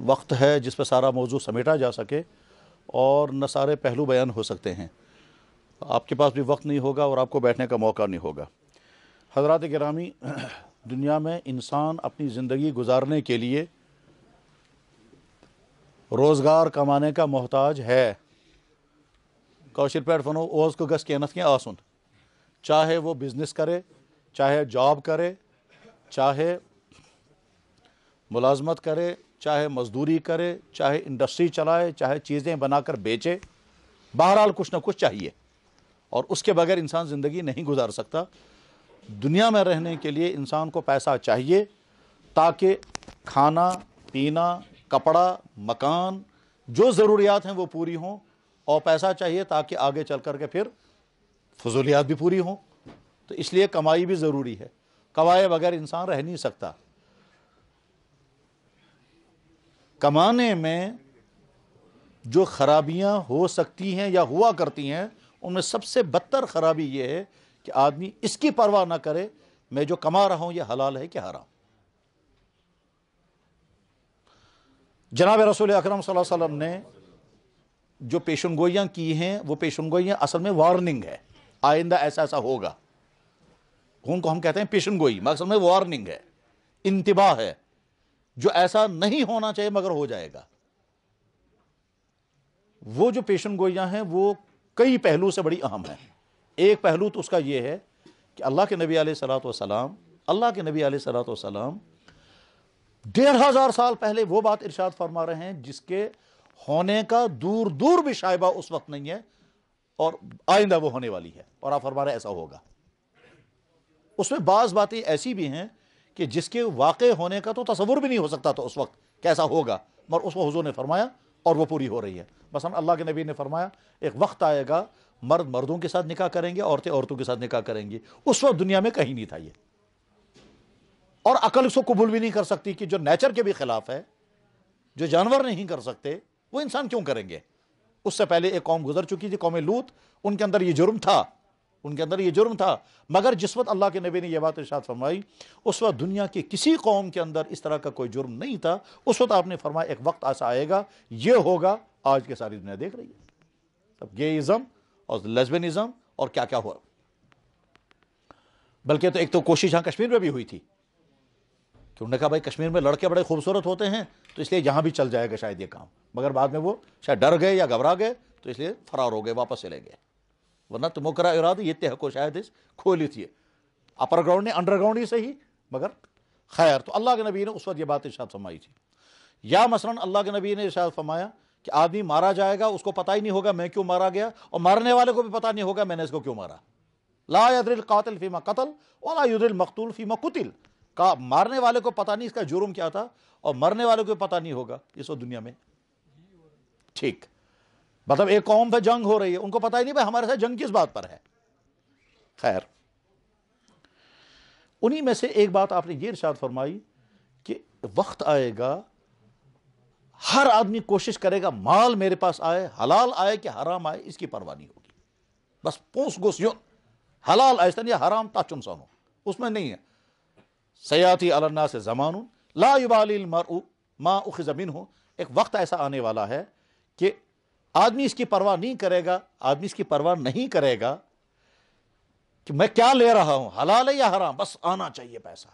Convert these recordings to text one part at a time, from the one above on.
وقت ہے جس پہ سارا موضوع سمیٹا جا سکے اور نہ سارے پہلو بیان ہو سکتے ہیں. آپ کے پاس بھی وقت نہیں ہوگا اور آپ کو بیٹھنے کا موقع نہیں ہوگا. حضرات گرامی، دنیا میں انسان اپنی زندگی گزارنے کے لیے روزگار کمانے کا محتاج ہے. کاشر پیٹ ونو اوز کو گس کینت کی آسن، چاہے وہ بزنس کرے، چاہے جاب کرے، چاہے ملازمت کرے، چاہے مزدوری کرے، چاہے انڈسٹری چلائے، چاہے چیزیں بنا کر بیچے، بہرحال کچھ نہ کچھ چاہیے اور اس کے بغیر انسان زندگی نہیں گزار سکتا. دنیا میں رہنے کے لیے انسان کو پیسہ چاہیے تاکہ کھانا پینا، کپڑا، مکان، جو ضروریات ہیں وہ پوری ہوں، اور پیسہ چاہیے تاکہ آگے چل کر کے پھر فضولیات بھی پوری ہوں. تو اس لیے کمائی بھی ضروری ہے، کمائے بغیر انسان رہ نہیں سکتا. کمانے میں جو خرابیاں ہو سکتی ہیں یا ہوا کرتی ہیں، ان میں سب سے بدتر خرابی یہ ہے کہ آدمی اس کی پرواہ نہ کرے میں جو کما رہا ہوں یہ حلال ہے کہ حرام. جناب رسول اکرم صلی اللہ علیہ وسلم نے جو پیشن گوئیاں کی ہیں وہ پیشن گوئیاں اصل میں وارننگ ہے، آئندہ ایسا ایسا ہوگا. ان کو ہم کہتے ہیں پیشن گوئی، اصل میں وارننگ ہے، انتباہ ہے، جو ایسا نہیں ہونا چاہیے مگر ہو جائے گا. وہ جو پیشن گوئیاں ہیں وہ کئی پہلو سے بڑی اہم ہیں. ایک پہلو تو اس کا یہ ہے کہ اللہ کے نبی علیہ الصلوۃ والسلام 1500 سال پہلے وہ بات ارشاد فرما رہے ہیں جس کے ہونے کا دور دور بھی شائبہ اس وقت نہیں ہے، اور آئندہ وہ ہونے والی ہے، اور آپ فرما رہے ہیں ایسا ہوگا. اس میں بعض باتیں ایسی بھی ہیں کہ جس کے واقع ہونے کا تو تصور بھی نہیں ہو سکتا تو اس وقت کیسا ہوگا، مگر اس کو حضور نے فرمایا اور وہ پوری ہو رہی ہے. مثلا اللہ کے نبی نے فرمایا ایک وقت آئے گا مرد مردوں کے ساتھ نکاح کریں گے، عورتیں عورتوں کے ساتھ نکاح کریں گی. اس وقت دنیا میں کہیں نہیں تھا یہ، اور عقل اس کو قبول بھی نہیں کر سکتی کہ جو نیچر کے بھی خلاف ہے، جو جانور نہیں کر سکتے وہ انسان کیوں کریں گے. اس سے پہلے ایک قوم گزر چکی تھی، قوم لوط، ان کے اندر یہ جرم تھا، مگر جس وقت اللہ کے نبی نے یہ بات ارشاد فرمائی اس وقت دنیا کی کسی قوم کے اندر اس طرح کا کوئی جرم نہیں تھا. اس وقت آپ نے فرمایا ایک وقت ایسا آئے گا یہ ہوگا، آج کے ساری دنیا دیکھ رہی ہے. اب گےازم اور لیسبینزم اور کیا کیا ہوا. بلکہ تو ایک تو کوشش یہاں کشمیر میں بھی ہوئی تھی کہ انہوں نے کہا بھائی کشمیر میں لڑکے بڑے خوبصورت ہوتے ہیں تو اس لیے یہاں بھی چل جائے گا شاید یہ کام، مگر بعد میں وہ شاید ڈر گئے یا گھبرا گئے تو اس لیے فرار ہو گئے، واپس چلے گئے. ورنہ تمو کرا ارادہ یہ تہ کو شاید اس کھولی تھی اپر گراؤنڈ نے انڈر گراؤنڈ ہی صحیح، مگر خیر. تو اللہ کے نبی نے اس وقت یہ بات ارشاد فرمائی تھی. یا مثلا اللہ کے نبی نے ارشاد فرمایا کہ آدمی مارا جائے گا، اس کو پتہ ہی نہیں ہوگا میں کیوں مارا گیا، اور مارنے والے کو بھی پتہ نہیں ہوگا میں نے اس کو کیوں مارا. لا یدری القاتل فیما قتل ولا یدری المقتول فیما قتل. مارنے والے کو پتہ نہیں اس کا جرم کیا تھا، اور مرنے والے کو پتہ نہیں ہوگا اس وقت دنیا میں. ٹھیک، مطلب ایک قوم پہ جنگ ہو رہی ہے، ان کو پتہ ہی نہیں بھائی ہمارے ساتھ جنگ کس بات پر ہے. خیر، انہی میں سے ایک بات آپ نے یہ ارشاد فرمائی کہ وقت آئے گا ہر آدمی کوشش کرے گا مال میرے پاس آئے، حلال آئے کہ حرام آئے اس کی پرواہ نہیں ہوگی. بس پونس گوس یون حلال آئستن یا حرام تاچن سانو اس میں نہیں ہے. سیاتی علی الناس زمان لا یبالی المرء ما اخذ منہ. ایک وقت ایسا آنے والا ہے کہ آدمی اس کی پرواہ نہیں کرے گا کہ میں کیا لے رہا ہوں، حلال ہے یا حرام، بس آنا چاہیے پیسہ.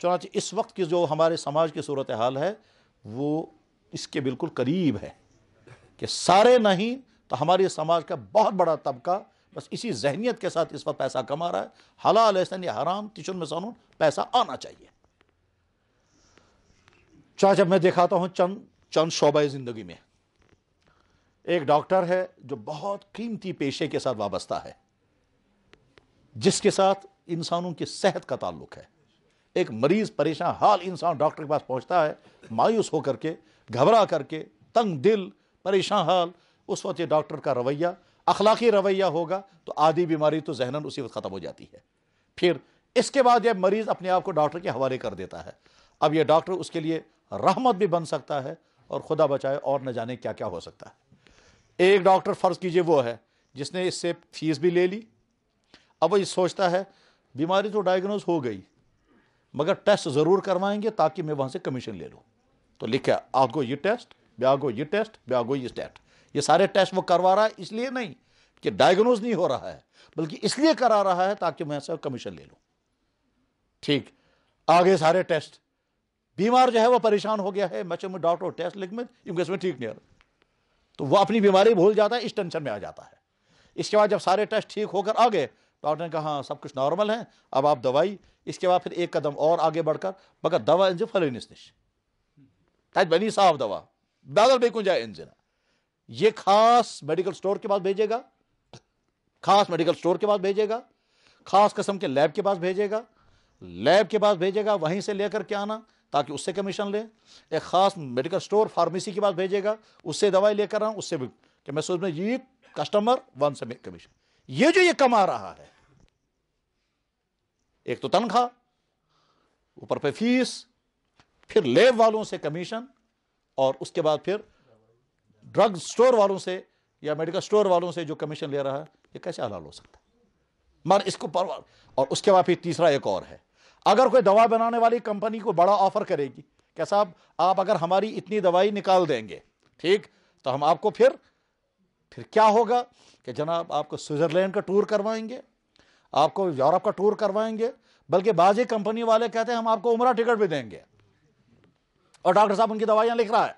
چنانچہ اس وقت کی جو ہمارے سماج کی صورتحال ہے وہ اس کے بالکل قریب ہے کہ سارے نہیں تو ہمارے سماج کا بہت بڑا طبقہ بس اسی ذہنیت کے ساتھ اس وقت پیسہ کما رہا ہے. حلال ہے یا حرام تیچن میں سانون پیسہ آنا چاہیے. چاچا میں دکھاتا ہوں چند شعبہ زندگی میں. ایک ڈاکٹر ہے جو بہت قیمتی پیشے کے ساتھ وابستہ ہے، جس کے ساتھ انسانوں کی صحت کا تعلق ہے. ایک مریض پریشان حال انسان ڈاکٹر کے پاس پہنچتا ہے مایوس ہو کر کے، گھبرا کر کے، تنگ دل، پریشان حال. اس وقت یہ ڈاکٹر کا رویہ اخلاقی رویہ ہوگا تو آدھی بیماری تو ذہناً اسی وقت ختم ہو جاتی ہے. پھر اس کے بعد یہ مریض اپنے آپ کو ڈاکٹر کے حوالے کر دیتا ہے. اب یہ ڈاکٹر اس کے لیے رحمت بھی بن سکتا ہے اور خدا بچائے اور نہ جانے کیا کیا ہو سکتا ہے. ایک ڈاکٹر فرض کیجئے وہ ہے جس نے اس سے فیس بھی لے لی. اب وہ یہ سوچتا ہے بیماری تو ڈائیگنوز ہو گئی مگر ٹیسٹ ضرور کروائیں گے تاکہ میں وہاں سے کمیشن لے لوں. تو لکھا آپ کو یہ ٹیسٹ، بیاکھ گو یہ ٹیسٹ، بیاکھ گو یہ ٹیسٹ. یہ سارے ٹیسٹ وہ کروا رہا ہے اس لیے نہیں کہ ڈائگنوز نہیں ہو رہا ہے، بلکہ اس لیے کرا رہا ہے تاکہ میں سے کمیشن لے لوں. ٹھیک، آگے سارے ٹیسٹ. بیمار جو ہے وہ پریشان ہو گیا ہے، میں ڈاکٹر ٹیسٹ لکھ میں اس میں ٹھیک نہیں آ رہا، تو وہ اپنی بیماری بھول جاتا ہے، اس ٹینشن میں آ جاتا ہے. اس کے بعد جب سارے ٹیسٹ ٹھیک ہو کر آ گئے، ڈاکٹر نے کہا ہاں سب کچھ نارمل ہے، اب آپ دوائی. اس کے بعد پھر ایک قدم اور آگے بڑھ کر مگر دوا انزِ فلانس نش تت بنی صاف دوا بدل بیٚیہِ کُنہِ جایہِ أنزِ نہٕ. یہ خاص میڈیکل سٹور کے پاس بھیجے گا، خاص میڈیکل سٹور کے پاس بھیجے گا، خاص قسم کے لیب کے پاس بھیجے گا، لیب کے پاس بھیجے گا، وہیں سے لے کر کے آنا تاکہ اس سے کمیشن لے. ایک خاص میڈیکل سٹور فارمیسی کے پاس بھیجے گا، اس سے دوائی لے کر آنا، اس سے بھی کہ میں سوچ میں یہ کسٹمر ون سے کمیشن. یہ جو یہ کما رہا ہے، ایک تو تنخواہ، اوپر پہ فیس، پھر لیب والوں سے کمیشن، اور اس کے بعد پھر ڈرگ سٹور والوں سے یا میڈیکل سٹور والوں سے جو کمیشن لے رہا ہے، یہ کیسے حلال ہو سکتا ہے؟ مگر اس کو اور اس کے بعد پھر تیسرا ایک اور ہے. اگر کوئی دوا بنانے والی کمپنی کو بڑا آفر کرے گی کہ صاحب آپ اگر ہماری اتنی دوائی نکال دیں گے، ٹھیک، تو ہم آپ کو پھر کیا ہوگا کہ جناب آپ کو سوئٹزرلینڈ کا ٹور کروائیں گے، آپ کو یورپ کا ٹور کروائیں گے، بلکہ بعض کمپنی والے کہتے ہیں ہم آپ کو عمرہ ٹکٹ بھی دیں گے. اور ڈاکٹر صاحب ان کی دوائیاں لکھ رہا ہے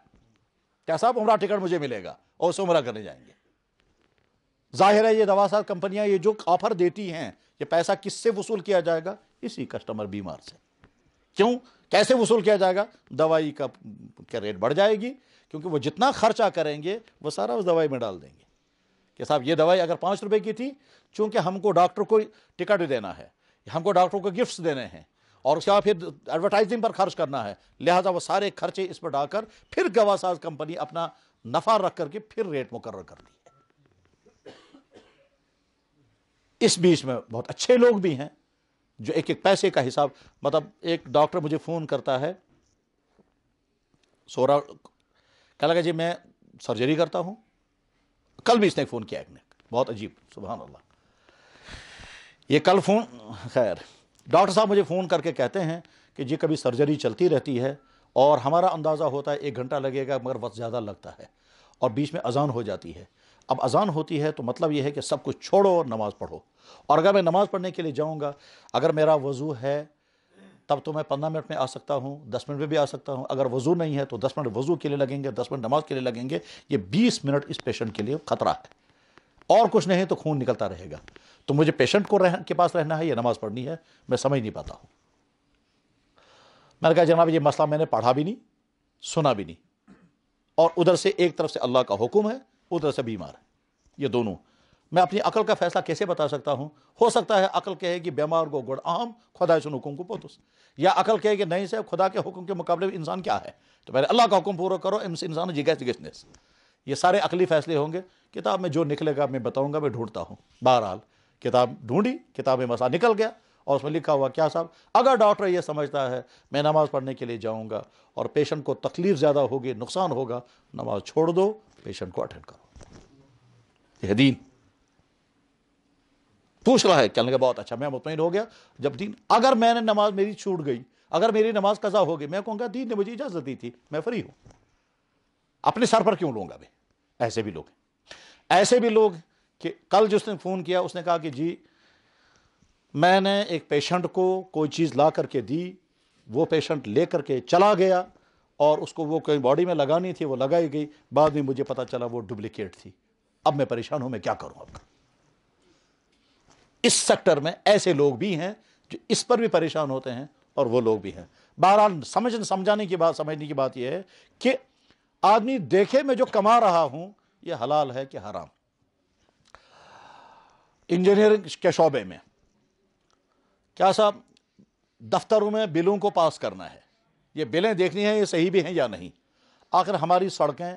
کیا صاحب عمرہ ٹکٹ مجھے ملے گا اور اسے عمرہ کرنے جائیں گے. ظاہر ہے یہ دوا ساز کمپنیاں یہ جو آفر دیتی ہیں، یہ پیسہ کس سے وصول کیا جائے گا؟ اسی کسٹمر بیمار سے. کیوں؟ کیسے وصول کیا جائے گا؟ دوائی کا ریٹ بڑھ جائے گی، کیونکہ وہ جتنا خرچہ کریں گے وہ سارا اس دوائی میں ڈال دیں گے کہ صاحب یہ دوائی اگر 5 روپے کی تھی، چونکہ ہم کو ڈاکٹر کو ٹکٹ دینا ہے، ہم کو ڈاکٹر کو گفٹس دینے ہیں، اور اس کے بعد پھر ایڈورٹائزنگ پر خرچ کرنا ہے، لہذا وہ سارے خرچے اس پر ڈال کر پھر دوا ساز کمپنی اپنا نفع رکھ کر کے پھر ریٹ مقرر کرتی ہے. اس بیچ میں بہت اچھے لوگ بھی ہیں جو ایک ایک پیسے کا حساب، مطلب ایک ڈاکٹر مجھے فون کرتا ہے، سورا کہا لگا جی میں سرجری کرتا ہوں. کل بھی اس نے فون کیا ایک نے، بہت عجیب، سبحان اللہ. یہ کل فون، خیر ڈاکٹر صاحب مجھے فون کر کے کہتے ہیں کہ جی کبھی سرجری چلتی رہتی ہے اور ہمارا اندازہ ہوتا ہے 1 گھنٹہ لگے گا، مگر وقت زیادہ لگتا ہے اور بیچ میں اذان ہو جاتی ہے. اب اذان ہوتی ہے تو مطلب یہ ہے کہ سب کچھ چھوڑو اور نماز پڑھو. اور اگر میں نماز پڑھنے کے لیے جاؤں گا، اگر میرا وضو ہے تب تو میں 15 منٹ میں آ سکتا ہوں، 10 منٹ میں بھی آ سکتا ہوں. اگر وضو نہیں ہے تو 10 منٹ وضو کے لیے لگیں گے، 10 منٹ نماز کے لیے لگیں گے. یہ 20 منٹ اس پیشنٹ کے لیے خطرہ ہے، اور کچھ نہیں تو خون نکلتا رہے گا. تو مجھے پیشنٹ کو کے پاس رہنا ہے یا نماز پڑھنی ہے، میں سمجھ نہیں پاتا ہوں. میں نے کہا جناب یہ مسئلہ میں نے پڑھا بھی نہیں، سنا بھی نہیں، اور ادھر سے ایک طرف سے اللہ کا حکم ہے، ادھر سے بیمار ہے. یہ دونوں میں اپنی عقل کا فیصلہ کیسے بتا سکتا ہوں؟ ہو سکتا ہے عقل کہے کہ بیمار کو گڑ اہم خدا سن حکم کو پوتس، یا عقل کہے کہ نہیں سے خدا کے حکم کے مقابلے میں انسان کیا ہے، تو پہلے اللہ کا حکم پورا کرو، انسان جگس. یہ سارے عقلی فیصلے ہوں گے. کتاب میں جو نکلے گا میں بتاؤں گا، میں ڈھونڈتا ہوں. بہرحال کتاب ڈھونڈی، کتاب میں مسئلہ نکل گیا، اور اس میں لکھا ہوا کیا صاحب، اگر ڈاکٹر یہ سمجھتا ہے میں نماز پڑھنے کے لیے جاؤں گا اور پیشنٹ کو تکلیف زیادہ ہوگی، نقصان ہوگا، نماز چھوڑ دو، پیشنٹ کو اٹینڈ کرو. یہ دین پوچھ رہا ہے، کہنے لگا بہت اچھا، میں مطمئن ہو گیا. جب دین، اگر میں نے نماز میری چھوٹ گئی، اگر میری نماز قضا ہو گئی، میں کہوں گا دین نے مجھے اجازت دی تھی، میں فری ہوں، اپنے سر پر کیوں لوں گا میں؟ ایسے بھی لوگ، ایسے بھی لوگ کہ کل جس نے فون کیا اس نے کہا کہ جی میں نے ایک پیشنٹ کو کوئی چیز لا کر کے دی، وہ پیشنٹ لے کر کے چلا گیا اور اس کو وہ کوئی باڈی میں لگانی تھی، وہ لگائی گئی، بعد میں مجھے پتا چلا وہ ڈپلیکیٹ تھی. اب میں پریشان ہوں، میں کیا کروں اب؟ اس سیکٹر میں ایسے لوگ بھی ہیں جو اس پر بھی پریشان ہوتے ہیں، اور وہ لوگ بھی ہیں. بہرحال سمجھنے کی بات یہ ہے کہ آدمی دیکھے میں جو کما رہا ہوں یہ حلال ہے کہ حرام. انجینئرنگ کے شعبے میں کیا صاحب دفتروں میں بلوں کو پاس کرنا ہے، یہ بلیں دیکھنی ہیں یہ صحیح بھی ہیں یا نہیں. آخر ہماری سڑکیں،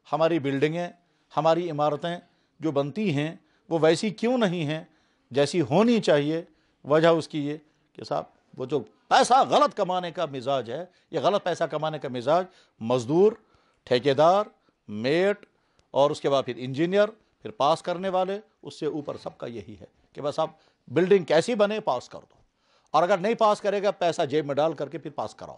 ہماری بلڈنگیں، ہماری عمارتیں جو بنتی ہیں وہ ویسی کیوں نہیں ہیں جیسی ہونی چاہیے؟ وجہ اس کی یہ کہ صاحب وہ جو پیسہ غلط کمانے کا مزاج ہے، یہ غلط پیسہ کمانے کا مزاج مزدور، ٹھیکیدار، میٹ، اور اس کے بعد پھر انجینئر، پھر پاس کرنے والے، اس سے اوپر سب کا یہی ہے کہ بس آپ بلڈنگ کیسی بنے پاس کر دو، اور اگر نہیں پاس کرے گا پیسہ جیب میں ڈال کر کے پھر پاس کراؤ.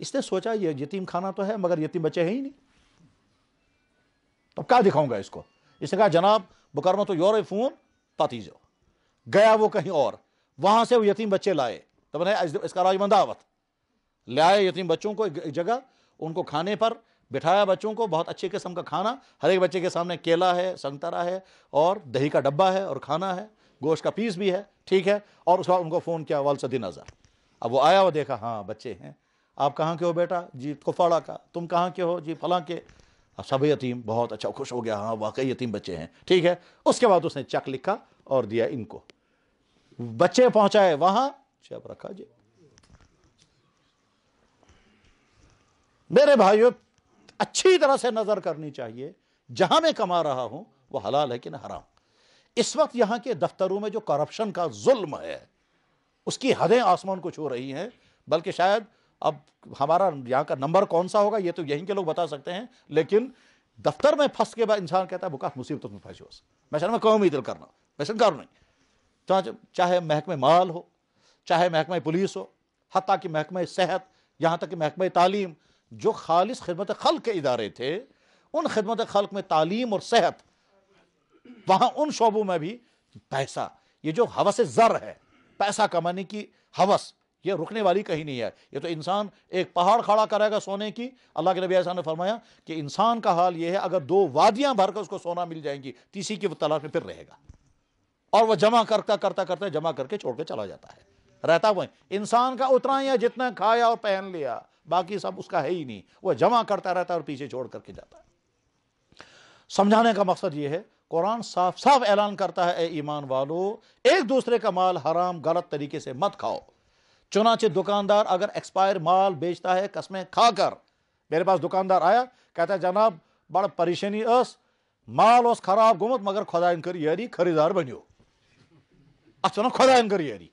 اس نے سوچا یہ یتیم خانہ تو ہے مگر یتیم بچے ہیں ہی نہیں، اب کیا دکھاؤں گا اس کو؟ اس نے کہا جناب بکرما تو یور فون پاتی جو گیا وہ کہیں اور، وہاں سے وہ یتیم بچے لائے، تو نے اس کا راج دعوت لے آئے یتیم بچوں کو ایک جگہ، ان کو کھانے پر بٹھایا، بچوں کو بہت اچھے قسم کا کھانا، ہر ایک بچے کے سامنے کیلا ہے، سنگترا ہے اور دہی کا ڈبہ ہے اور کھانا ہے، گوشت کا پیس بھی ہے، ٹھیک ہے، اور اس وقت ان کو فون کیا والصدی نظر، اب وہ آیا وہ دیکھا ہاں بچے ہیں، آپ کہاں کے ہو بیٹا؟ جی کپواڑہ کا، تم کہاں کے ہو؟ جی فلاں کے، سب یتیم، بہت اچھا، خوش ہو گیا، ہاں واقعی یتیم بچے ہیں، ٹھیک ہے، اس کے بعد اس نے چیک لکھا اور دیا ان کو، بچے پہنچائے وہاں، چیک رکھا جی۔ میرے بھائیو اچھی طرح سے نظر کرنی چاہیے، جہاں میں کما رہا ہوں وہ حلال ہے کہ نہ حرام۔ اس وقت یہاں کے دفتروں میں جو کرپشن کا ظلم ہے اس کی حدیں آسمان کو چھو رہی ہیں، بلکہ شاید اب ہمارا یہاں کا نمبر کون سا ہوگا یہ تو یہیں کے لوگ بتا سکتے ہیں، لیکن دفتر میں پھنس کے بعد انسان کہتا ہے بکا مصیبت میں پھنسے ہو، میں قوم ہی دل کرنا، میں کر نہیں، چاہے محکمہ مال ہو، چاہے محکمہ پولیس ہو، حتیٰ کہ محکمہ صحت، یہاں تک کہ محکمہ تعلیم، جو خالص خدمت خلق کے ادارے تھے، ان خدمت خلق میں تعلیم اور صحت، وہاں ان شعبوں میں بھی پیسہ، یہ جو ہوس زر ہے، پیسہ کمانے کی ہوس، یہ رکنے والی کہیں نہیں ہے، یہ تو انسان ایک پہاڑ کھڑا کرے گا سونے کی۔ اللہ کے نبی علیہ السلام نے فرمایا کہ انسان کا حال یہ ہے اگر 2 وادیاں بھر کر اس کو سونا مل جائیں گی، تیسری کی وہ تلاش میں پھر رہے گا، اور وہ جمع کرتا جمع کر کے چھوڑ کے چلا جاتا ہے، رہتا وہ انسان کا اتنا ہی ہے جتنا کھایا اور پہن لیا، باقی سب اس کا ہے ہی نہیں، وہ جمع کرتا رہتا ہے اور پیچھے چھوڑ کر کے جاتا ہے۔ سمجھانے کا مقصد یہ ہے، قرآن صاف صاف اعلان کرتا ہے اے ایمان والو، ایک دوسرے کا مال حرام غلط طریقے سے مت کھاؤ، چنانچہ دکاندار اگر ایکسپائر مال بیچتا ہے قسمیں کھا کر، میرے پاس دکاندار آیا کہتا ہے جناب بڑا پریشانی اس مال اس خراب گومت مگر خدائن کر یاری خریدار بنیو، اچھا نا خدائن کر یاری،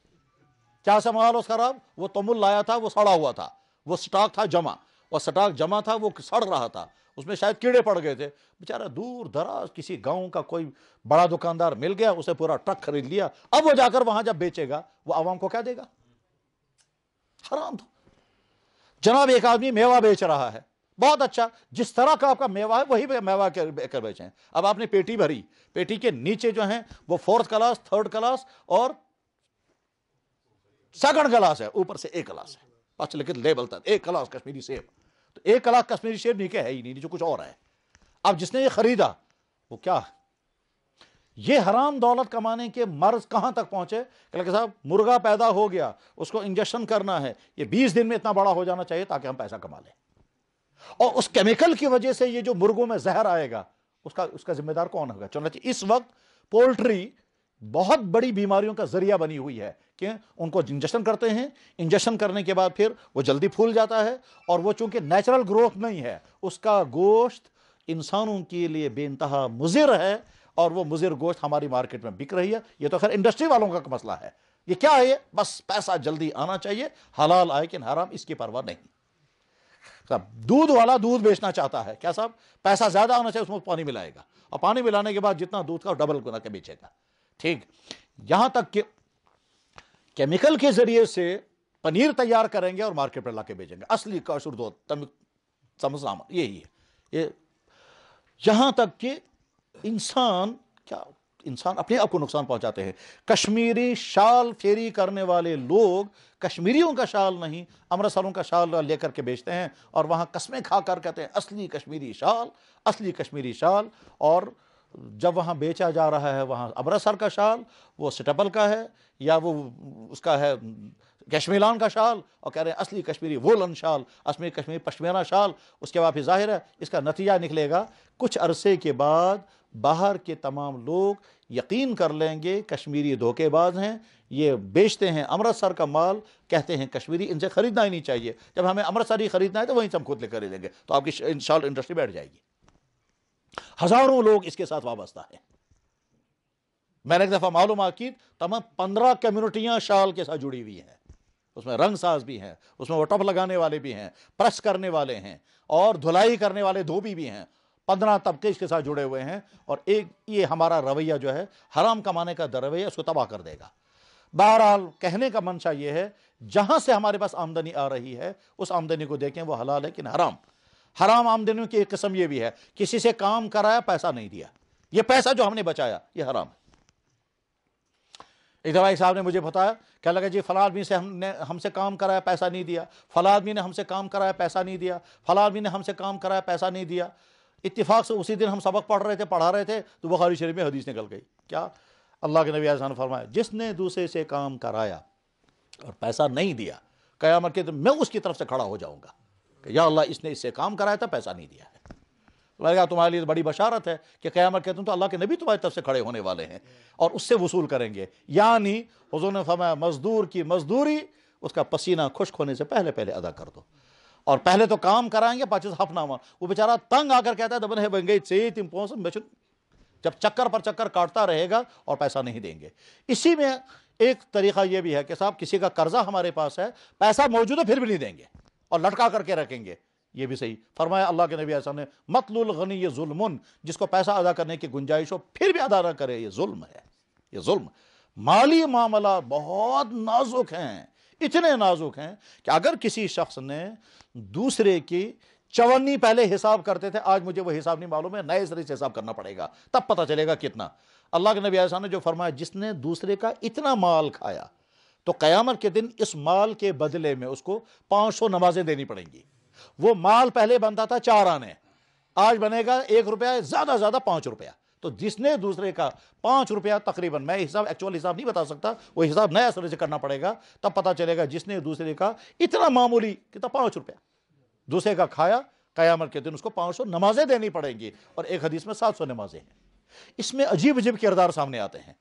کیا سا مال اس خراب؟ وہ تمل لایا تھا وہ سڑا ہوا تھا، وہ سٹاک تھا جمع، اور سٹاک جمع تھا وہ سڑ رہا تھا، اس میں شاید کیڑے پڑ گئے تھے، بیچارہ دور دراز کسی گاؤں کا کوئی بڑا دکاندار مل گیا، اسے پورا ٹرک خرید لیا، اب وہ جا کر وہاں جب بیچے گا وہ عوام کو کیا دے گا؟ حرام تھا۔ جناب ایک آدمی میوہ بیچ رہا ہے، بہت اچھا، جس طرح کا آپ کا میوہ ہے وہی میوہ کر بیچیں، اب آپ نے پیٹی بھری، پیٹی کے نیچے جو ہیں وہ 4th کلاس 3rd کلاس اور 2nd کلاس ہے، اوپر سے 1 کلاس ہے، بس لیکن لیبل تھا 1 کلاس کشمیری سیب، تو 1 کلاس کشمیری سیب نیچے ہے ہی نہیں، نیچے کچھ اور ہے۔ اب جس نے یہ خریدا وہ کیا، یہ حرام دولت کمانے کے مرض کہاں تک پہنچے کہ صاحب مرغا پیدا ہو گیا، اس کو انجیکشن کرنا ہے، یہ 20 دن میں اتنا بڑا ہو جانا چاہیے تاکہ ہم پیسہ کما لیں، اور اس کیمیکل کی وجہ سے یہ جو مرغوں میں زہر آئے گا اس کا ذمہ دار کون ہوگا؟ چنانچہ اس وقت پولٹری بہت بڑی بیماریوں کا ذریعہ بنی ہوئی ہے کہ ان کو انجیکشن کرتے ہیں، انجیکشن کرنے کے بعد پھر وہ جلدی پھول جاتا ہے، اور وہ چونکہ نیچرل گروتھ نہیں ہے، اس کا گوشت انسانوں کے لیے بے انتہا مضر ہے، اور وہ مضر گوشت ہماری مارکیٹ میں بک رہی ہے۔ یہ تو خیر انڈسٹری والوں کا مسئلہ ہے، یہ کیا ہے؟ یہ بس پیسہ جلدی آنا چاہیے، حلال آئے کہ حرام اس کی پرواہ نہیں۔ دودھ والا دودھ بیچنا چاہتا ہے، کیا صاحب پیسہ زیادہ آنا چاہیے، اس میں پانی ملائے گا، اور پانی ملانے کے بعد جتنا دودھ کا ڈبل بنا کے بیچے گا، ٹھیک، یہاں تک کہ کیمیکل کے ذریعے سے پنیر تیار کریں گے اور مارکیٹ پر لا کے بیچیں گے، اصلی کاشر دودھ سمسام یہی ہے۔ یہاں تک کہ انسان اپنے آپ کو نقصان پہنچاتے ہیں۔ کشمیری شال پھیری کرنے والے لوگ کشمیریوں کا شال نہیں، امرتسروں کا شال لے کر کے بیچتے ہیں، اور وہاں قسمیں کھا کر کہتے ہیں اصلی کشمیری شال، اصلی کشمیری شال، اور جب وہاں بیچا جا رہا ہے وہاں امرتسر کا شال وہ سٹیپل کا ہے یا وہ اس کا ہے کشمیلان کا شال، اور کہہ رہے ہیں اصلی کشمیری وولن شال، اصلی کشمیری پشمینہ شال۔ اس کے بعد پھر ظاہر ہے اس کا نتیجہ نکلے گا کچھ عرصے کے بعد باہر کے تمام لوگ یقین کر لیں گے کشمیری دھوکے باز ہیں، یہ بیچتے ہیں امرتسر کا مال، کہتے ہیں کشمیری، ان سے خریدنا ہی نہیں چاہیے، جب ہمیں امرتسری خریدنا ہے تو وہیں سے ہم خود لے کر لیں گے، تو آپ کی شال انڈسٹری بیٹھ جائے گی۔ ہزاروں لوگ اس کے ساتھ وابستہ ہیں، میں نے ایک دفعہ معلومات کی، تمام 15 کمیونٹیاں شال کے ساتھ جڑی ہوئی ہیں، اس میں رنگ ساز بھی ہیں، اس میں وہ ٹپ لگانے والے بھی ہیں، پریس کرنے والے ہیں، اور دھلائی کرنے والے دھوبی بھی ہیں، 15 طبقے اس کے ساتھ جڑے ہوئے ہیں، اور ایک یہ ہمارا رویہ جو ہے حرام کمانے کا رویہ اس کو تباہ کر دے گا۔ بہرحال کہنے کا منشا یہ ہے جہاں سے ہمارے پاس آمدنی آ رہی ہے اس آمدنی کو دیکھیں وہ حلال ہے کہ حرام. حرام آمدنیوں کی ایک قسم یہ بھی ہے کسی سے کام کرایا پیسہ نہیں دیا, یہ پیسہ جو ہم نے بچایا یہ حرام ہے. ایک دفعہ ایک صاحب نے مجھے بتایا, کہنے لگا جی فلاں آدمی سے ہم سے کام کرایا پیسہ نہیں دیا, فلاں آدمی نے ہم سے کام کرایا پیسہ نہیں دیا, فلاں آدمی نے ہم سے کام کرایا پیسہ نہیں دیا. اتفاق سے اسی دن ہم سبق پڑھا رہے تھے تو بخاری شریف میں حدیث نکل گئی. کیا؟ اللہ کے نبی علیہ السلام نے فرمایا جس نے دوسرے سے کام کرایا اور پیسہ نہیں دیا, قیامت کے دن میں اس کی طرف سے کھڑا ہو جاؤں گا کہ یا اللہ اس نے اس سے کام کرایا تھا پیسہ نہیں دیا ہے. میں نے کہا تمہارے لیے بڑی بشارت ہے کہ قیامت کے دن تو اللہ کے نبی تمہاری طرف سے کھڑے ہونے والے ہیں اور اس سے وصول کریں گے. یعنی حضور نے فرمایا مزدور کی مزدوری اس کا پسینہ خشک ہونے سے پہلے پہلے ادا کر دو, اور پہلے تو کام کرائیں گے پچیس ہفنامہ. وہ بیچارہ تنگ آ کر کہتا ہے دبن ہے بن گئی چیت پونسم بچن, جب چکر پر چکر کاٹتا رہے گا اور پیسہ نہیں دیں گے. اسی میں ایک طریقہ یہ بھی ہے کہ صاحب کسی کا قرضہ ہمارے پاس ہے, پیسہ موجود ہے پھر بھی نہیں دیں گے اور لٹکا کر کے رکھیں گے, یہ بھی صحیح. فرمایا اللہ کے نبی علیہ السلام نے مطل الغنی یہ ظلم, جس کو پیسہ ادا کرنے کی گنجائش ہو پھر بھی ادا نہ کرے یہ ظلم ہے. یہ ظلم. مالی معاملات بہت نازک ہیں, اتنے نازک ہیں کہ اگر کسی شخص نے دوسرے کی چونی پہلے حساب کرتے تھے, آج مجھے وہ حساب نہیں معلوم ہے, نئے سرے سے حساب کرنا پڑے گا تب پتہ چلے گا کتنا. اللہ کے نبی علیہ السلام نے جو فرمایا جس نے دوسرے کا اتنا مال کھایا تو قیامت کے دن اس مال کے بدلے میں اس کو 500 نمازیں دینی پڑیں گی. وہ مال پہلے بنتا تھا 4 آنے, آج بنے گا 1 روپیہ, زیادہ زیادہ 5 روپیہ. تو جس نے دوسرے کا 5 روپیہ تقریباً, میں ایکچوئل حساب نہیں بتا سکتا, وہ حساب نیا سرے سے کرنا پڑے گا تب پتہ چلے گا جس نے دوسرے کا اتنا معمولی کتنا 5 روپیہ دوسرے کا کھایا, قیامت کے دن اس کو 500 نمازیں دینی پڑیں گی, اور ایک حدیث میں 700 نمازیں ہیں. اس میں عجیب عجیب کردار سامنے آتے ہیں.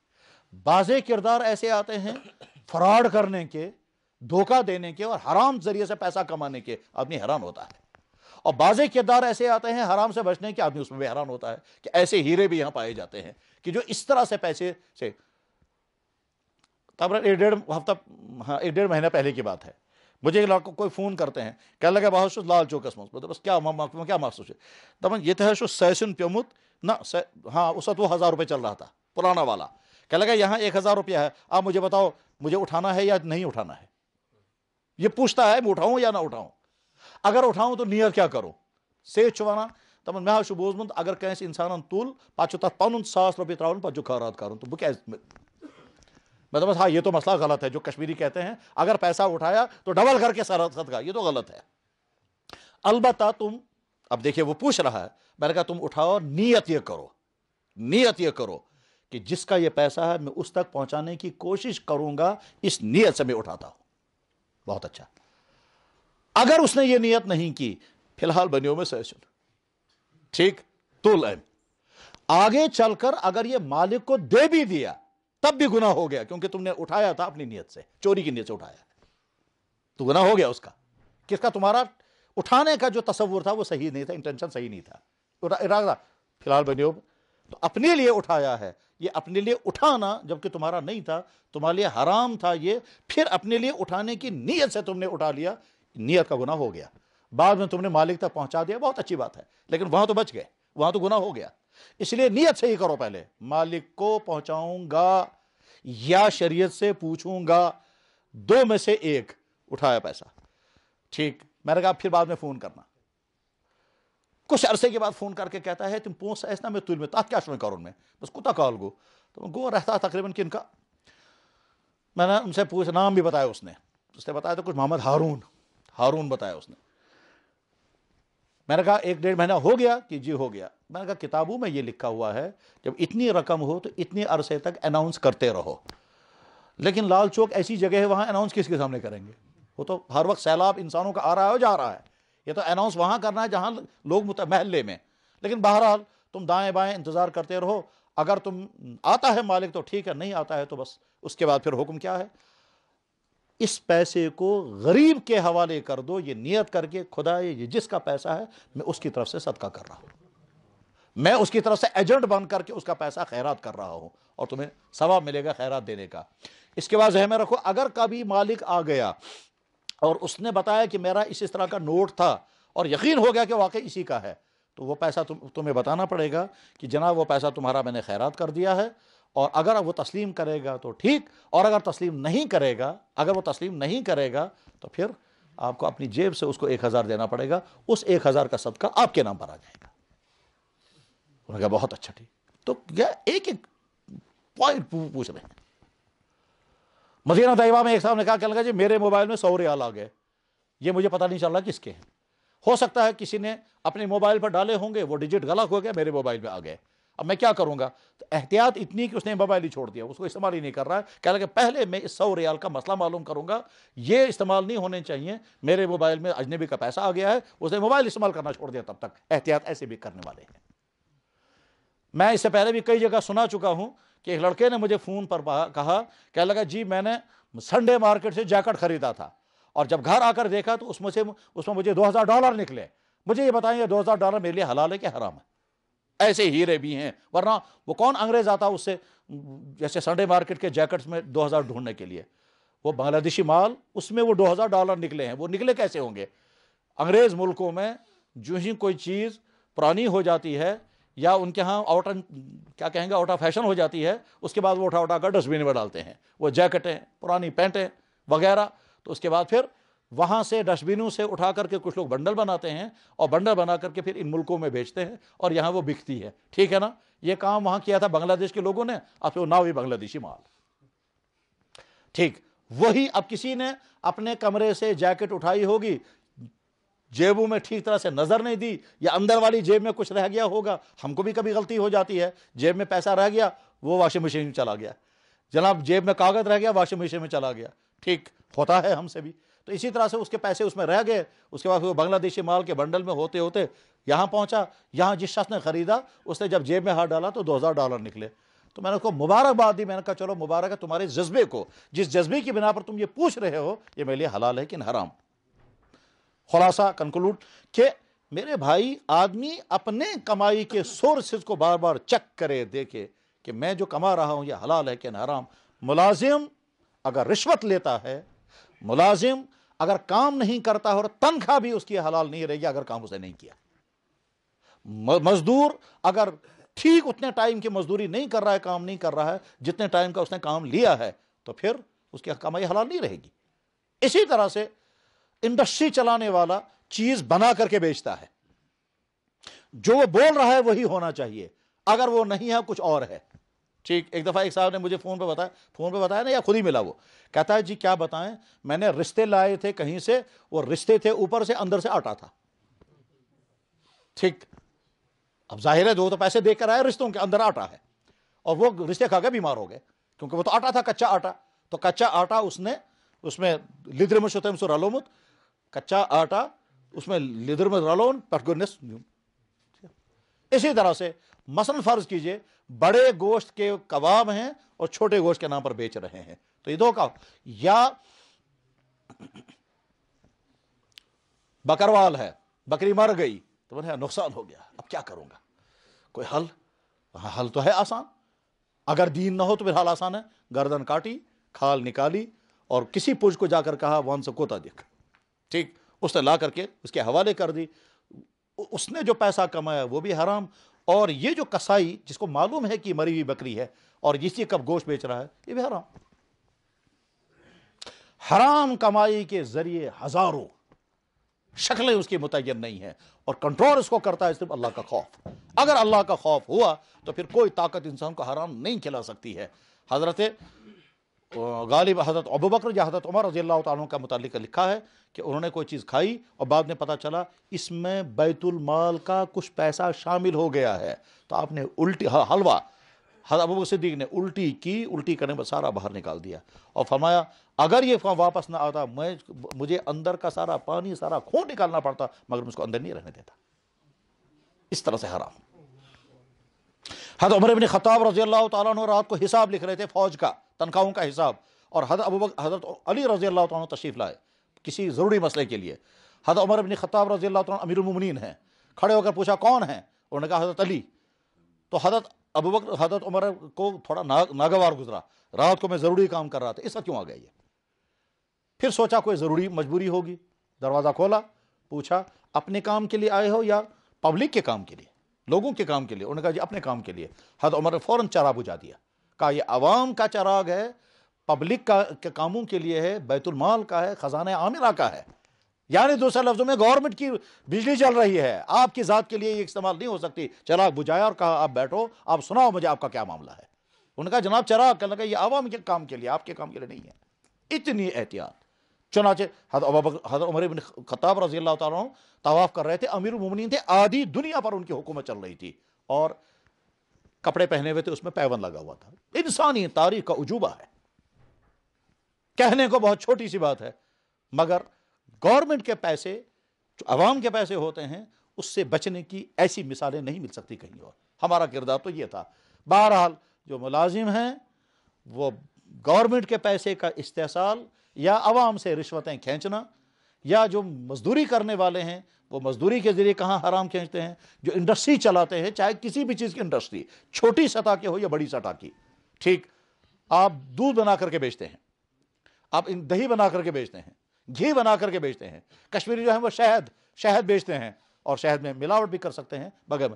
بعضے کردار ایسے آتے ہیں فراڈ کرنے کے, دھوکہ دینے کے اور حرام ذریعے سے پیسہ کمانے کے, آدمی حیران ہوتا ہے. اور بعضے کردار ایسے آتے ہیں حرام سے بچنے کے, آدمی اس میں بھی حیران ہوتا ہے کہ ایسے ہیرے بھی یہاں پائے جاتے ہیں کہ جو اس طرح سے پیسے سے. تب 1.5 مہینہ پہلے کی بات ہے, مجھے ایک لڑکا کوئی فون کرتے ہیں, کہنے لگا بہت شو لال چوکس مز بس کیا محسوس ہے دپان یہ ہے شو سیسن پیومت نہ ہاں اس وقت وہ 1000 روپے چل رہا تھا پرانا والا. کہنے لگا یہاں 1000 روپیہ ہے, آپ مجھے بتاؤ مجھے اٹھانا ہے یا نہیں اٹھانا ہے. یہ پوچھتا ہے میں اٹھاؤں یا نہ اٹھاؤں, اگر اٹھاؤں تو نیت کیا کرو سے چوانا دپان میں شو بوزمت اگر کنس انسان تل پہ تک پن 1,000 روپیہ تراؤن پہ خیرات کرن تو بہ میں دپس ہاں یہ تو مسئلہ غلط ہے جو کشمیری کہتے ہیں اگر پیسہ اٹھایا تو ڈبل کر کے صدقہ, یہ تو غلط ہے. البتہ تم اب دیکھیے وہ پوچھ رہا ہے, میں نے کہا تم اٹھاؤ نیت یہ کرو کہ جس کا یہ پیسہ ہے میں اس تک پہنچانے کی کوشش کروں گا, اس نیت سے میں اٹھاتا ہوں. بہت اچھا. اگر اس نے یہ نیت نہیں کی فی الحال بنیوں میں سیشن ٹھیک طول ہے, آگے چل کر اگر یہ مالک کو دے بھی دیا تب بھی گناہ ہو گیا, کیونکہ تم نے اٹھایا تھا اپنی نیت سے, چوری کی نیت سے اٹھایا تو گناہ ہو گیا اس کا. کس کا؟ تمہارا اٹھانے کا جو تصور تھا وہ صحیح نہیں تھا, انٹینشن صحیح نہیں تھا, ارادہ فی الحال بنیو تو اپنے لیے اٹھایا ہے. یہ اپنے لیے اٹھانا جبکہ تمہارا نہیں تھا, تمہارے لیے حرام تھا یہ, پھر اپنے لیے اٹھانے کی نیت سے تم نے اٹھا لیا, نیت کا گناہ ہو گیا. بعد میں تم نے مالک تک پہنچا دیا, بہت اچھی بات ہے, لیکن وہاں تو بچ گئے, وہاں تو گناہ ہو گیا. اس لیے نیت سے ہی کرو, پہلے مالک کو پہنچاؤں گا یا شریعت سے پوچھوں گا, 2 میں سے 1. اٹھایا پیسہ ٹھیک, میں نے کہا پھر بعد میں فون کرنا. کچھ عرصے کے بعد فون کر کے کہتا ہے تم پونس ایسا میں تل میں تات کیا میں کروں میں بس کوتا کال گو رہتا تقریباً کن کا. میں نے ان سے پوچھا, نام بھی بتایا اس نے بتایا تو کچھ محمد ہارون بتایا اس نے. میں نے کہا 1-1.5 مہینہ ہو گیا کہ جی ہو گیا. میں نے کہا کتابوں میں یہ لکھا ہوا ہے جب اتنی رقم ہو تو اتنے عرصے تک اناؤنس کرتے رہو, لیکن لال چوک ایسی جگہ ہے وہاں اناؤنس کس کے سامنے کریں گے, وہ تو ہر وقت سیلاب انسانوں کا آ رہا ہے اور جا رہا ہے, یہ تو اناؤنس وہاں کرنا ہے جہاں لوگ محلے میں. لیکن بہرحال تم دائیں بائیں انتظار کرتے رہو, اگر تم آتا ہے مالک تو ٹھیک ہے, نہیں آتا ہے تو بس اس کے بعد پھر حکم کیا ہے, اس پیسے کو غریب کے حوالے کر دو, یہ نیت کر کے خدا یہ جس کا پیسہ ہے میں اس کی طرف سے صدقہ کر رہا ہوں, میں اس کی طرف سے ایجنٹ بن کر کے اس کا پیسہ خیرات کر رہا ہوں, اور تمہیں ثواب ملے گا خیرات دینے کا. اس کے بعد ذہن میں رکھو, اگر کبھی مالک آ گیا اور اس نے بتایا کہ میرا اس طرح کا نوٹ تھا اور یقین ہو گیا کہ واقعی اسی کا ہے, تو وہ پیسہ تمہیں بتانا پڑے گا کہ جناب وہ پیسہ تمہارا میں نے خیرات کر دیا ہے اور اگر وہ تسلیم کرے گا تو ٹھیک، اور اگر تسلیم نہیں کرے گا، اگر وہ تسلیم نہیں کرے گا تو پھر آپ کو اپنی جیب سے اس کو 1000 دینا پڑے گا، اس 1000 کا صدقہ آپ کے نام پر آ جائے گا۔ انہوں نے کہا بہت اچھا، ٹھیک۔ تو کیا ایک ایک پوائنٹ پوچھ رہے ہیں۔ مدینہ طیبہ میں ایک صاحب نے کہا کہ لگا جی میرے موبائل میں 100 ریال آ گئے، یہ مجھے پتہ نہیں چل رہا کس کے ہیں، ہو سکتا ہے کسی نے اپنے موبائل پر ڈالے ہوں گے، وہ ڈیجٹ غلط ہو گیا، میرے موبائل میں آ گئے، اب میں کیا کروں گا؟ تو احتیاط اتنی کہ اس نے موبائل ہی چھوڑ دیا، اس کو استعمال ہی نہیں کر رہا ہے، کہہ لگا پہلے میں اس 100 ریال کا مسئلہ معلوم کروں گا، یہ استعمال نہیں ہونے چاہیے، میرے موبائل میں اجنبی کا پیسہ آ گیا ہے، اس نے موبائل استعمال کرنا چھوڑ دیا، تب تک احتیاط ایسے بھی کرنے والے ہیں۔ میں اس سے پہلے بھی کئی جگہ سنا چکا ہوں کہ ایک لڑکے نے مجھے فون پر کہا، کہنے لگا جی میں نے سنڈے مارکیٹ سے جیکٹ خریدا تھا، اور جب گھر آ کر دیکھا تو اس میں مجھے $2000 نکلے، مجھے یہ بتائیں یہ $2000 میرے لیے حلال ہے کہ حرام ہے؟ ایسے ہیرے بھی ہیں، ورنہ وہ کون انگریز آتا اس سے جیسے سنڈے مارکیٹ کے جیکٹس میں 2000 ڈھونڈنے کے لیے؟ وہ بنگلہ دیشی مال، اس میں وہ $2000 نکلے ہیں، وہ نکلے کیسے ہوں گے؟ انگریز ملکوں میں جو ہی کوئی چیز پرانی ہو جاتی ہے یا ان کے ہاں آؤٹ آف فیشن ہو جاتی ہے، اس کے بعد وہ اٹھا کر ڈسٹ بن میں ڈالتے ہیں، وہ جیکٹیں، پرانی پینٹیں وغیرہ، تو اس کے بعد پھر وہاں سے ڈسٹ بنوں سے اٹھا کر کے کچھ لوگ بنڈل بناتے ہیں، اور بنڈل بنا کر کے پھر ان ملکوں میں بیچتے ہیں، اور یہاں وہ بکتی ہے، ٹھیک ہے نا؟ یہ کام وہاں کیا تھا بنگلہ دیش کے لوگوں نے، اب تو نہ ہوئی بنگلہ دیشی مال، ٹھیک۔ وہی اب کسی نے اپنے کمرے سے جیکٹ اٹھائی ہوگی، جیبوں میں ٹھیک طرح سے نظر نہیں دی، یا اندر والی جیب میں کچھ رہ گیا ہوگا، ہم کو بھی کبھی غلطی ہو جاتی ہے، جیب میں پیسہ رہ گیا، وہ واشنگ مشین میں چلا گیا، جناب جیب میں کاغذ رہ گیا، واشنگ مشین میں چلا گیا، ٹھیک ہوتا ہے ہم سے بھی۔ تو اسی طرح سے اس کے پیسے اس میں رہ گئے، اس کے بعد وہ بنگلہ دیشی مال کے بنڈل میں ہوتے ہوتے یہاں پہنچا، یہاں جس شخص نے خریدا اس نے جب جیب میں ہاتھ ڈالا تو $2000 نکلے۔ تو میں نے اس کو مبارکباد دی، میں نے کہا چلو مبارک ہے تمہارے جذبے کو، جس جذبے کی بنا پر تم یہ پوچھ رہے ہو یہ میرے لیے حلال ہے کہ حرام۔ خلاصہ کنکلوڈ کہ میرے بھائی، آدمی اپنے کمائی کے سورسز کو بار بار چیک کرے، دیکھے کہ میں جو کما رہا ہوں یہ حلال ہے کہ حرام۔ ملازم اگر رشوت لیتا ہے، ملازم اگر کام نہیں کرتا اور تنخواہ بھی اس کی حلال نہیں رہے گی اگر کام اسے نہیں کیا، مزدور اگر ٹھیک اتنے ٹائم کی مزدوری نہیں کر رہا ہے، کام نہیں کر رہا ہے جتنے ٹائم کا اس نے کام لیا ہے، تو پھر اس کی کمائی حلال نہیں رہے گی۔ اسی طرح سے انڈسٹری چلانے والا چیز بنا کر کے بیچتا ہے، جو وہ بول رہا ہے وہی ہونا چاہیے، اگر وہ نہیں ہے کچھ اور ہے، ٹھیک۔ ایک دفعہ ایک صاحب نے مجھے فون پہ بتایا نا، یا خود ہی ملا، وہ کہتا ہے جی کیا بتائیں، میں نے رشتے لائے تھے کہیں سے، وہ رشتے تھے اوپر سے، اندر سے آٹا تھا، ٹھیک۔ اب ظاہر ہے دو تو پیسے دے کر آئے رشتوں کے، اندر آٹا ہے، اور وہ رشتے کھا کے بیمار ہو گئے، کیونکہ وہ تو آٹا تھا، کچا آٹا، تو کچا آٹا اس میں لیدر میں شتم سو رلومت، کچا آٹا اس میں لیدر میں رلون پٹگنس۔ اسی طرح سے مثلا فرض کیجئے بڑے گوشت کے کباب ہیں اور چھوٹے گوشت کے نام پر بیچ رہے ہیں، تو یہ دھوکہ، یا بکروال ہے، بکری مر گئی تو نقصان ہو گیا، اب کیا کروں گا؟ کوئی حل؟ حل تو ہے آسان، اگر دین نہ ہو تو پھر حل آسان ہے، گردن کاٹی، کھال نکالی، اور کسی پوج کو جا کر کہا وان سے کوتا دیکھ، ٹھیک، اس نے لا کر کے اس کے حوالے کر دی، اس نے جو پیسہ کمایا وہ بھی حرام، اور یہ جو کسائی جس کو معلوم ہے کہ مری ہوئی بکری ہے اور اسی کب گوشت بیچ رہا ہے، یہ بھی حرام۔ حرام کمائی کے ذریعے ہزاروں شکلیں اس کی متعین نہیں ہیں، اور کنٹرول اس کو کرتا ہے صرف اللہ کا خوف۔ اگر اللہ کا خوف ہوا تو پھر کوئی طاقت انسان کو حرام نہیں کھلا سکتی ہے۔ حضرت غالب حضرت ابوبکر یا حضرت عمر رضی اللہ تعالیٰ کا متعلق لکھا ہے کہ انہوں نے کوئی چیز کھائی اور بعد میں پتہ چلا اس میں بیت المال کا کچھ پیسہ شامل ہو گیا ہے، تو آپ نے الٹی حلوہ، حضرت ابوبکر صدیق نے الٹی کی، الٹی کرنے پر سارا باہر نکال دیا، اور فرمایا اگر یہ واپس نہ آتا مجھے اندر کا سارا پانی، سارا خون نکالنا پڑتا، مگر مجھ کو اندر نہیں رہنے دیتا۔ اس طرح سے حرام۔ حضرت عمر بن خطاب رضی اللہ تعالیٰ عنہ رات کو حساب لکھ رہے تھے، فوج کا تنخواہوں کا حساب، اور حضرت علی رضی اللہ تعالیٰ عنہ تشریف لائے کسی ضروری مسئلے کے لیے۔ حضرت عمر بن خطاب رضی اللہ تعالیٰ عنہ امیر المومنین ہیں، کھڑے ہو کر پوچھا کون ہیں؟ انہوں نے کہا حضرت علی۔ تو حضرت عمر کو تھوڑا ناگوار گزرا، رات کو میں ضروری کام کر رہا تھا، اس وقت کیوں آ گیا یہ؟ پھر سوچا کوئی ضروری مجبوری ہوگی، دروازہ کھولا، پوچھا اپنے کام کے لیے آئے ہو یا پبلک کے کام کے لیے، لوگوں کے کام کے لیے؟ انہوں نے کہا جی اپنے کام کے لیے۔ حضرت عمر نے فوراً چارہ بجھا دیا، کہا یہ عوام کا چراغ ہے، پبلک کے کاموں کے لیے ہے، بیت المال کا ہے، خزانہ عامرہ کا ہے. یعنی دوسرے لفظوں میں گورنمنٹ کی بجلی چل رہی ہے، آپ کی ذات کے لیے یہ استعمال نہیں ہو سکتی. چراغ بجھایا اور کہا آپ بیٹھو، آپ سناؤ مجھے آپ کا کیا معاملہ ہے. انہوں نے کہا جناب چراغ، کہنے لگا یہ عوام کے کام کے لیے، آپ کے کام کے لیے نہیں ہے. اتنی احتیاط. چنانچہ حضرت عمر بن خطاب رضی اللہ تعالیٰ عنہ طواف کر رہے تھے، امیر المومنین تھے، آدھی دنیا پر ان کی حکومت چل رہی تھی، اور کپڑے پہنے ہوئے تھے، اس میں پیون لگا ہوا تھا. انسانی تاریخ کا عجوبہ ہے. کہنے کو بہت چھوٹی سی بات ہے، مگر گورنمنٹ کے پیسے جو عوام کے پیسے ہوتے ہیں اس سے بچنے کی ایسی مثالیں نہیں مل سکتی کہیں اور. ہمارا کردار تو یہ تھا. بہرحال جو ملازم ہیں وہ گورنمنٹ کے پیسے کا استحصال یا عوام سے رشوتیں کھینچنا، یا جو مزدوری کرنے والے ہیں وہ مزدوری کے ذریعے کہاں حرام کھینچتے ہیں، جو انڈسٹری چلاتے ہیں چاہے کسی بھی چیز کی انڈسٹری، چھوٹی سطح کی ہو یا بڑی سطح کی. ٹھیک، آپ دودھ بنا کر کے بیچتے ہیں، آپ دہی بنا کر کے بیچتے ہیں، گھی بنا کر کے بیچتے ہیں. کشمیری جو ہیں وہ شہد بیچتے ہیں، اور شہد میں ملاوٹ بھی کر سکتے ہیں بغیر.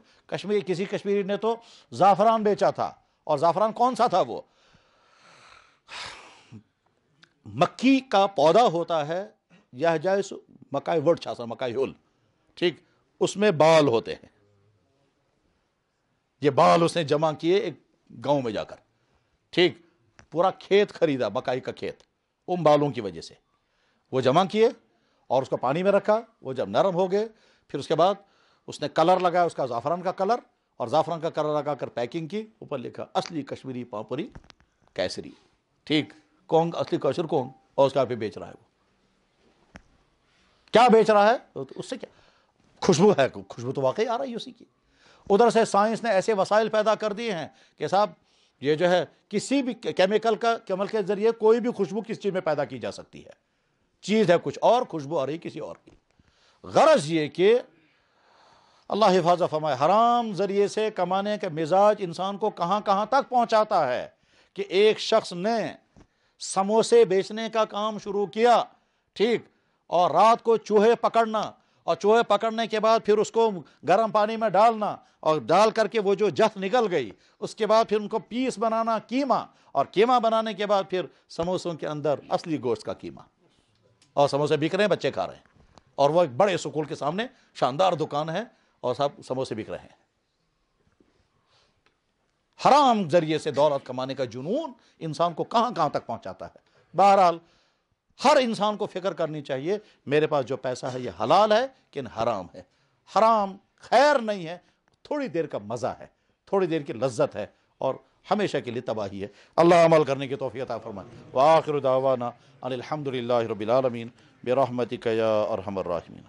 کسی کشمیری نے تو زعفران بیچا تھا، اور زعفران کون سا تھا؟ وہ مکی کا پودا ہوتا ہے، یہ جائز مکائی وڈ چھاسا مکائی ہول، ٹھیک، اس میں بال ہوتے ہیں. یہ بال اس نے جمع کیے ایک گاؤں میں جا کر، ٹھیک، پورا کھیت خریدا، مکائی کا کھیت، ان بالوں کی وجہ سے وہ جمع کیے اور اس کو پانی میں رکھا. وہ جب نرم ہو گئے پھر اس کے بعد اس نے کلر لگایا، اس کا زعفران کا کلر، اور زعفران کا کلر لگا کر پیکنگ کی. اوپر لکھا اصلی کشمیری پاپری کیسری، ٹھیک، کونگ اصلی کوشر کونگ، اور اس کا پہ بیچ رہا ہے. وہ کیا بیچ رہا ہے؟ اس سے کیا خوشبو ہے، خوشبو تو واقعی آ رہی ہے اسی کی. ادھر سے سائنس نے ایسے وسائل پیدا کر دیے ہیں کہ صاحب یہ جو ہے کسی بھی کیمیکل کے ذریعے کوئی بھی خوشبو کس چیز میں پیدا کی جا سکتی ہے. چیز ہے کچھ اور، خوشبو آ رہی کسی اور کی. غرض یہ کہ اللہ حفاظت فرمائے، حرام ذریعے سے کمانے کا مزاج انسان کو کہاں کہاں تک پہنچاتا ہے کہ ایک شخص نے سموسے بیچنے کا کام شروع کیا، ٹھیک، اور رات کو چوہے پکڑنا، اور چوہے پکڑنے کے بعد پھر اس کو گرم پانی میں ڈالنا، اور ڈال کر کے وہ جو جث نکل گئی اس کے بعد پھر ان کو پیس بنانا، قیمہ، اور قیمہ بنانے کے بعد پھر سموسوں کے اندر اصلی گوشت کا قیمہ. اور سموسے بک رہے ہیں، بچے کھا رہے ہیں، اور وہ ایک بڑے سکول کے سامنے شاندار دکان ہے اور سب سموسے بک رہے ہیں. حرام ذریعے سے دولت کمانے کا جنون انسان کو کہاں کہاں تک پہنچاتا ہے. بہرحال ہر انسان کو فکر کرنی چاہیے میرے پاس جو پیسہ ہے یہ حلال ہے کہ حرام ہے. حرام خیر نہیں ہے، تھوڑی دیر کا مزہ ہے، تھوڑی دیر کی لذت ہے، اور ہمیشہ کے لیے تباہی ہے. اللہ عمل کرنے کی توفیق عطا فرمائے. وآخر دعوانا ان الحمد للہ رب العالمین برحمتک یا ارحم الراحمین.